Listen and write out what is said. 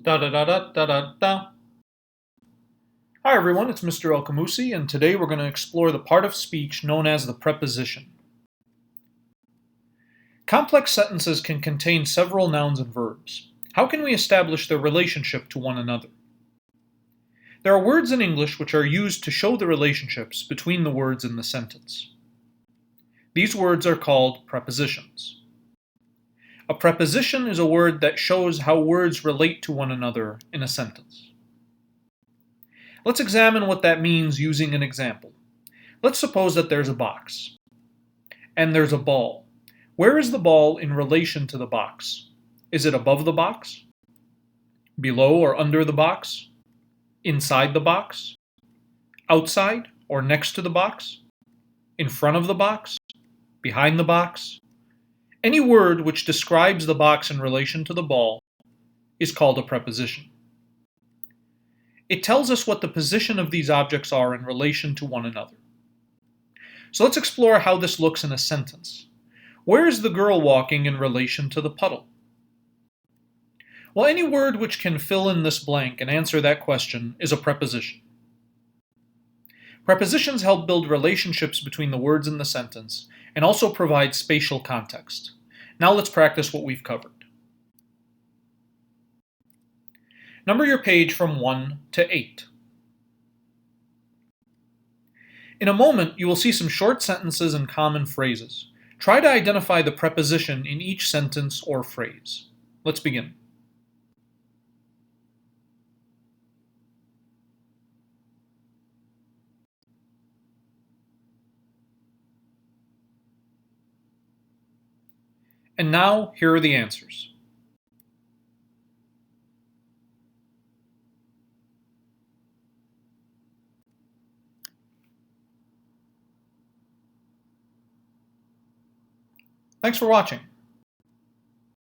Da da da da da da da. Hi everyone, it's Mr. Alqamoussi, and today we're going to explore the part of speech known as the preposition. Complex sentences can contain several nouns and verbs. How can we establish their relationship to one another? There are words in English which are used to show the relationships between the words in the sentence. These words are called prepositions. A preposition is a word that shows how words relate to one another in a sentence. Let's examine what that means using an example. Let's suppose that there's a box, and there's a ball. Where is the ball in relation to the box? Is it above the box? Below or under the box? Inside the box? Outside or next to the box? In front of the box? Behind the box? Any word which describes the box in relation to the ball is called a preposition. It tells us what the position of these objects are in relation to one another. So let's explore how this looks in a sentence. Where is the girl walking in relation to the puddle? Well, any word which can fill in this blank and answer that question is a preposition. Prepositions help build relationships between the words in the sentence and also provide spatial context. Now let's practice what we've covered. Number your page from 1 to 8. In a moment, you will see some short sentences and common phrases. Try to identify the preposition in each sentence or phrase. Let's begin. And now, here are the answers. Thanks for watching.